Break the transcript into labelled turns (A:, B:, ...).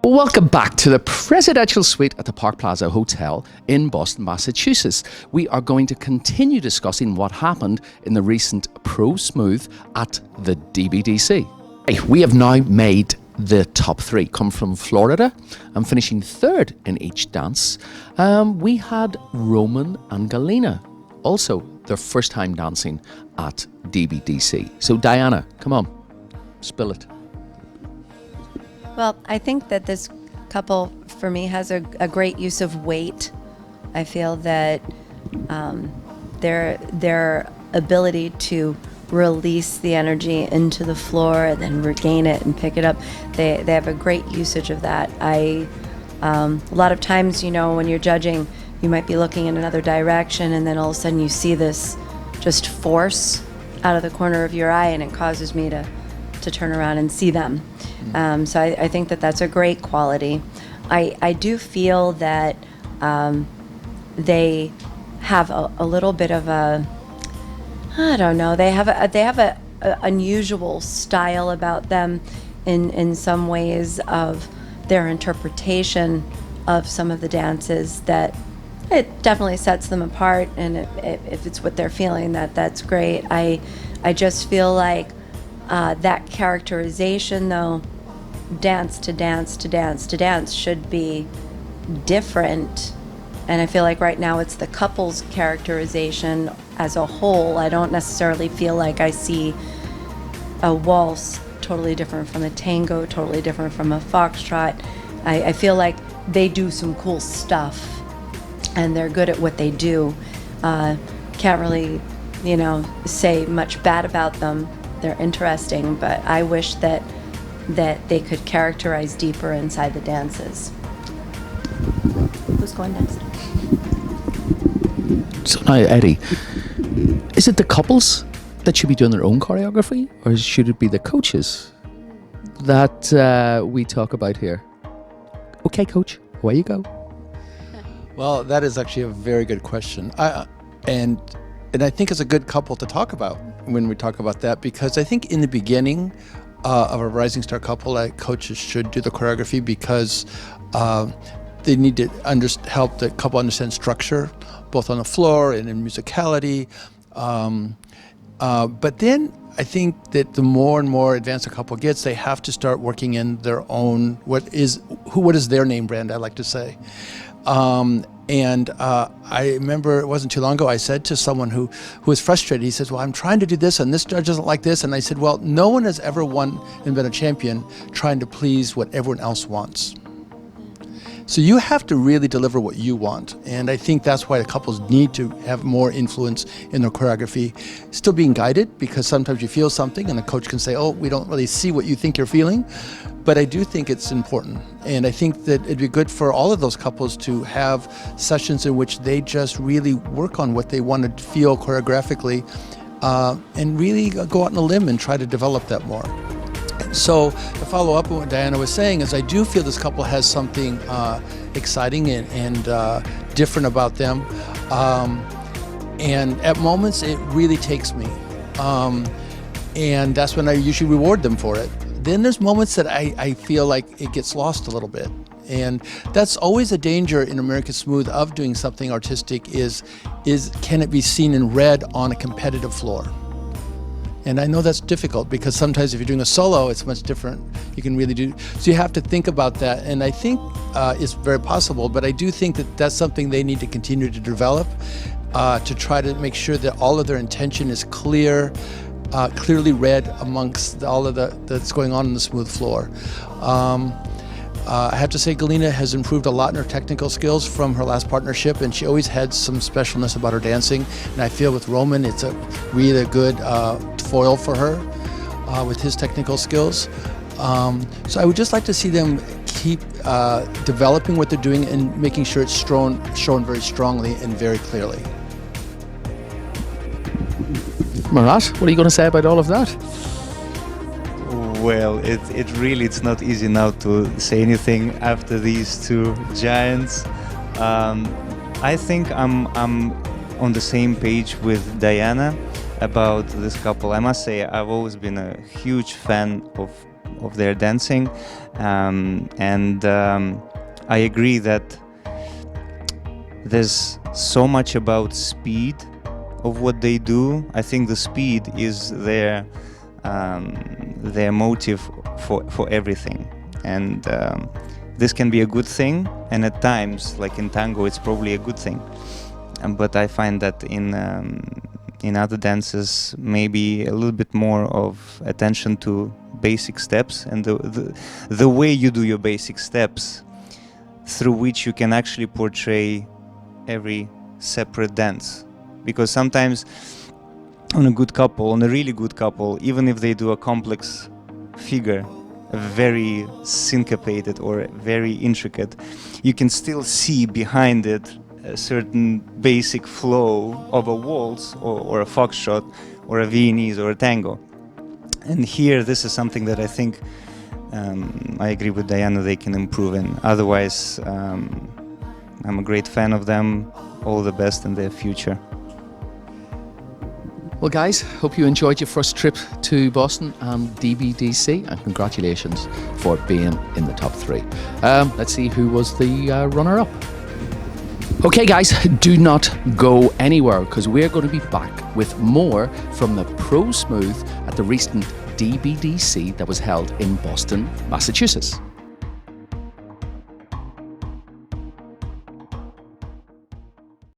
A: Welcome back to the presidential suite at the Park Plaza Hotel in Boston, Massachusetts. We are going to continue discussing what happened in the recent Pro Smooth at the DBDC. We have now made the top three, come from Florida and finishing third in each dance. We had Roman and Galina, also their first time dancing at DBDC. So Diana, come on, spill it.
B: Well, I think that this couple, for me, has a great use of weight. I feel that their ability to release the energy into the floor and then regain it and pick it up, they have a great usage of that. A lot of times, you know, when you're judging, you might be looking in another direction and then all of a sudden you see this just force out of the corner of your eye and it causes me to turn around and see them. So I think that that's a great quality. I do feel that they have a little bit of a, I don't know, they have a unusual style about them in some ways of their interpretation of some of the dances that it definitely sets them apart, and if it's what they're feeling, that's great. I just feel like that characterization, though, dance to dance to dance to dance, should be different. And I feel like right now it's the couple's characterization as a whole. I don't necessarily feel like I see a waltz totally different from a tango, totally different from a foxtrot. I feel like they do some cool stuff and they're good at what they do. Can't really, you know, say much bad about them. They're interesting, but I wish that they could characterize deeper inside the dances. Who's going next?
A: So now, Eddie, is it the couples that should be doing their own choreography, or should it be the coaches that we talk about here? Okay, coach, away you go.
C: Well, that is actually a very good question. And I think it's a good couple to talk about when we talk about that, because I think in the beginning of a rising star couple, like, coaches should do the choreography because they need to help the couple understand structure, both on the floor and in musicality. But then I think that the more and more advanced a couple gets, they have to start working in their own, what is their name brand, I like to say. And I remember it wasn't too long ago, I said to someone who was frustrated, he says, well, I'm trying to do this and this judge doesn't like this. And I said, well, no one has ever won and been a champion trying to please what everyone else wants. So you have to really deliver what you want. And I think that's why the couples need to have more influence in their choreography. Still being guided, because sometimes you feel something and the coach can say, oh, we don't really see what you think you're feeling. But I do think it's important. And I think that it'd be good for all of those couples to have sessions in which they just really work on what they want to feel choreographically and really go out on a limb and try to develop that more. So to follow up on what Diana was saying is I do feel this couple has something exciting and different about them. And at moments it really takes me. And that's when I usually reward them for it. Then there's moments that I feel like it gets lost a little bit. And that's always a danger in American Smooth of doing something artistic is can it be seen and read on a competitive floor? And I know that's difficult because sometimes if you're doing a solo, it's much different. You can really do, so you have to think about that. And I think it's very possible, but I do think that that's something they need to continue to develop to try to make sure that all of their intention is clear, clearly read amongst all of that's going on the smooth floor. I have to say Galina has improved a lot in her technical skills from her last partnership, and she always had some specialness about her dancing. And I feel with Roman, it's a really good foil for her with his technical skills. So I would just like to see them keep developing what they're doing and making sure it's shown very strongly and very clearly.
A: Marat, what are you going to say about all of that?
D: Well, it's not easy now to say anything after these two giants. I think I'm on the same page with Diana about this couple. I must say I've always been a huge fan of of their dancing, and I agree that there's so much about speed of what they do. I think the speed is their motive for everything, and this can be a good thing, and at times, like in tango, it's probably a good thing. But I find that in other dances, maybe a little bit more of attention to basic steps and the way you do your basic steps, through which you can actually portray every separate dance. Because sometimes on a really good couple, even if they do a complex figure, a very syncopated or very intricate, you can still see behind it a certain basic flow of a waltz or a foxtrot or a Viennese or a tango. And here, this is something that I think I agree with Diana, they can improve in. Otherwise, I'm a great fan of them. All the best in their future.
A: Well, guys, hope you enjoyed your first trip to Boston and DBDC, and congratulations for being in the top 3. Let's see who was the runner-up. Okay, guys, do not go anywhere, because we're going to be back with more from the Pro Smooth at the recent DBDC that was held in Boston, Massachusetts.